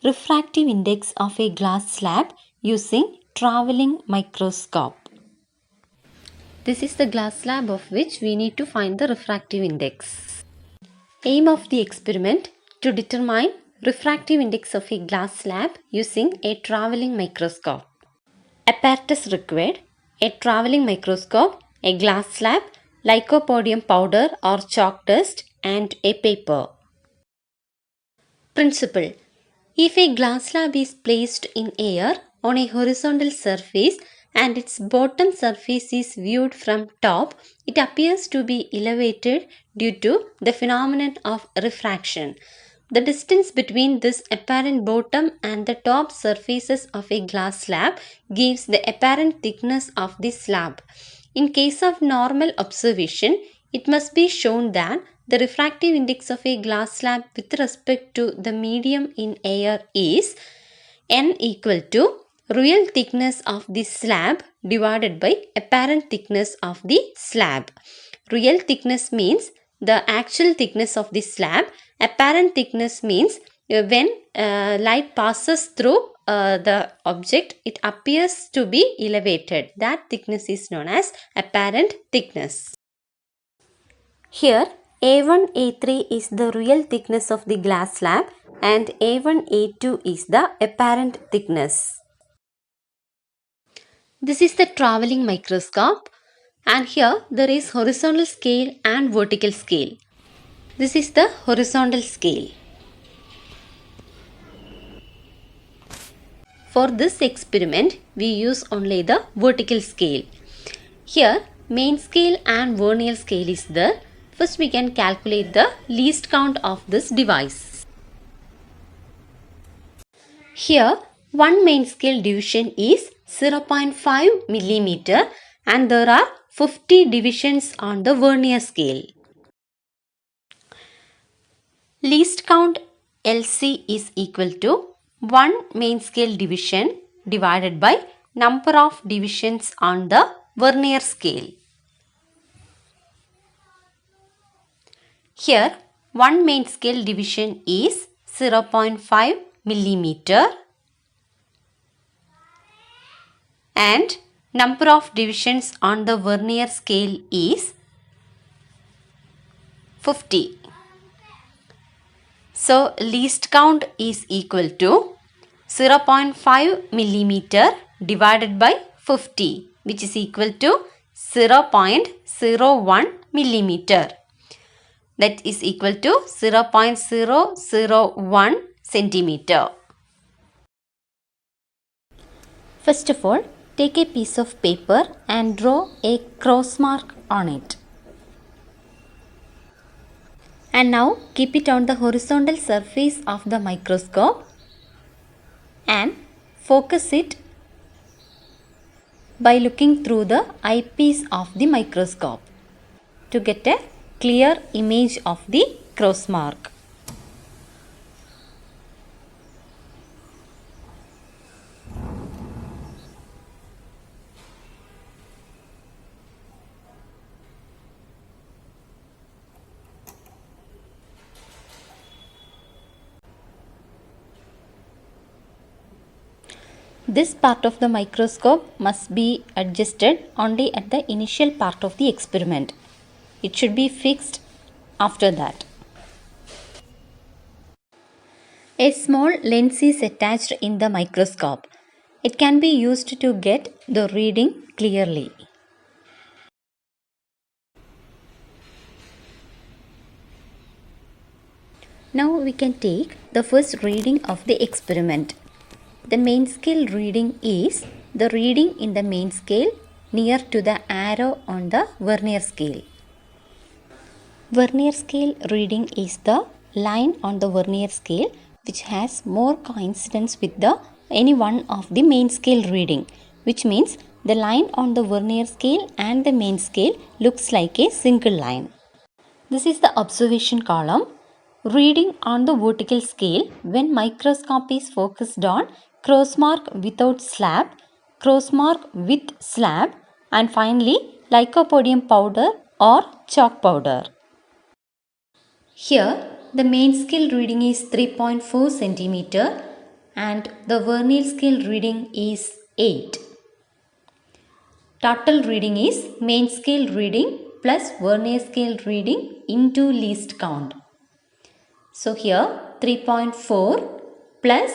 refractive index of a glass slab using travelling microscope. This is the glass slab of which we need to find the refractive index. Aim of the experiment: to determine refractive index of a glass slab using a travelling microscope. Apparatus required: a travelling microscope, a glass slab, lycopodium powder or chalk dust, and a paper. Principle: if a glass slab is placed in air on a horizontal surface and its bottom surface is viewed from top, it appears to be elevated due to the phenomenon of refraction. The distance between this apparent bottom and the top surfaces of a glass slab gives the apparent thickness of the slab. In case of normal observation, it must be shown that the refractive index of a glass slab with respect to the medium in air is n equal to real thickness of the slab divided by apparent thickness of the slab. Real thickness means the actual thickness of the slab. Apparent thickness means when light passes through the object, it appears to be elevated. That thickness is known as apparent thickness. Here A1, A3 is the real thickness of the glass slab and A1, A2 is the apparent thickness. This is the travelling microscope, and here there is horizontal scale and vertical scale. This is the horizontal scale. For this experiment, we use only the vertical scale. Here, main scale and vernier scale is there. First, we can calculate the least count of this device. Here, one main scale division is 0.5 millimeter and there are 50 divisions on the vernier scale. Least count LC is equal to 1 main scale division divided by number of divisions on the vernier scale. Here, one main scale division is 0.5 millimeter and number of divisions on the vernier scale is 50. So, least count is equal to 0.5 millimeter divided by 50, which is equal to 0.01 millimeter. That is equal to 0.001 centimeter. First of all, take a piece of paper and draw a cross mark on it. And now keep it on the horizontal surface of the microscope and focus it by looking through the eyepiece of the microscope to get a clear image of the cross mark. This part of the microscope must be adjusted only at the initial part of the experiment. It should be fixed after that. A small lens is attached in the microscope. It can be used to get the reading clearly. Now we can take the first reading of the experiment. The main scale reading is the reading in the main scale near to the arrow on the vernier scale. Vernier scale reading is the line on the vernier scale which has more coincidence with any one of the main scale reading, which means the line on the vernier scale and the main scale looks like a single line. This is the observation column. Reading on the vertical scale when microscope is focused on cross mark without slab, cross mark with slab, and finally lycopodium powder or chalk powder. Here the main scale reading is 3.4 centimeter and the Vernal scale reading is 8. Total reading is main scale reading plus Vernal scale reading into least count. So here 3.4 plus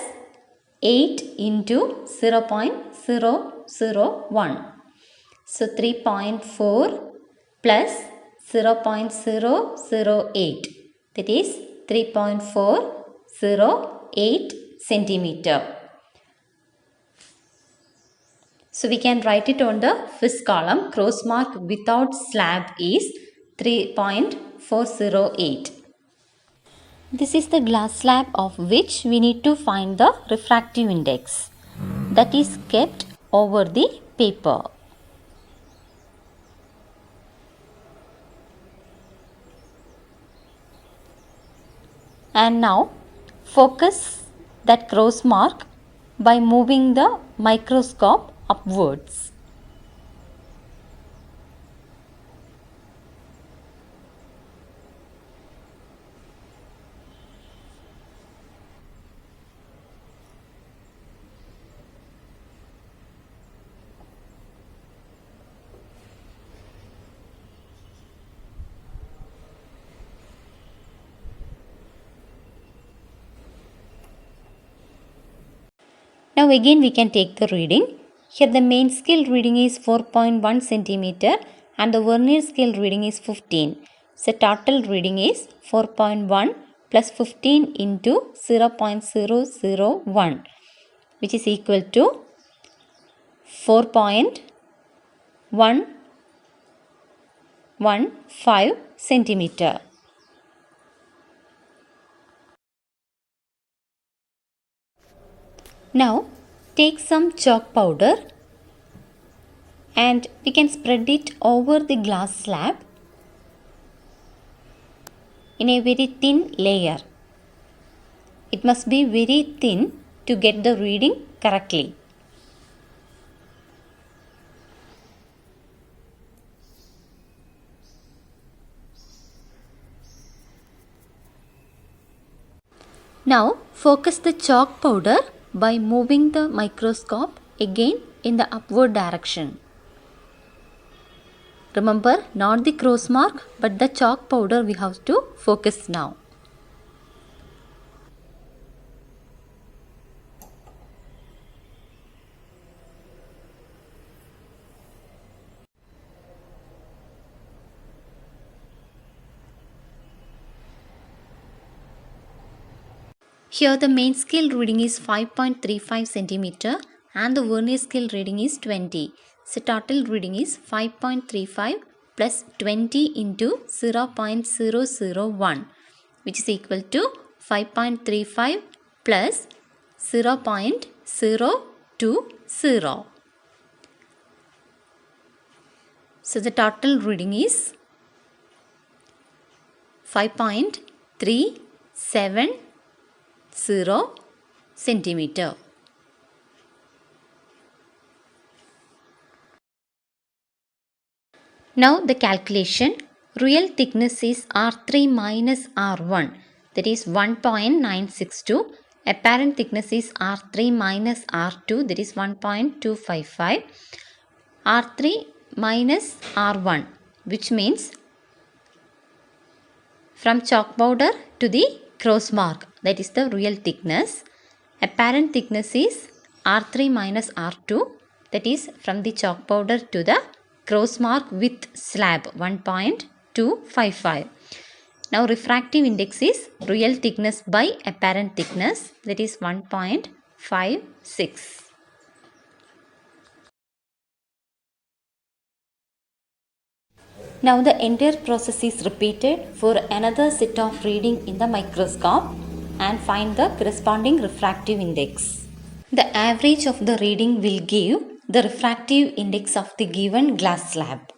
8 into 0.001. So 3.4 plus 0.008, that is 3.408 centimeter. So we can write it on the first column. Cross mark without slab is 3.408. This is the glass slab of which we need to find the refractive index that is kept over the paper. And now focus that cross mark by moving the microscope upwards. Now again we can take the reading. Here the main scale reading is 4.1 centimeter and the Vernal scale reading is 15. So total reading is 4.1 plus 15 into 0.001, which is equal to 4.115 centimeter. Now take some chalk powder and we can spread it over the glass slab in a very thin layer. It must be very thin to get the reading correctly. Now focus the chalk powder by moving the microscope again in the upward direction. Remember, not the cross mark but the chalk powder we have to focus now. Here the main scale reading is 5.35 centimeter and the Vernal scale reading is 20. So total reading is 5.35 plus 20 into 0.001, which is equal to 5.35 plus 0.020. So the total reading is 5.370 centimeter. Now the calculation. Real thickness is R3 minus R1, that is 1.962. Apparent thickness is R3 minus R2, that is 1.255. R3 minus R1, which means from chalk powder to the cross mark, that is the real thickness. Apparent thickness is R3 minus R2, that is from the chalk powder to the cross mark with slab, 1.255. Now refractive index is real thickness by apparent thickness, that is 1.56. Now the entire process is repeated for another set of reading in the microscope and find the corresponding refractive index. The average of the reading will give the refractive index of the given glass slab.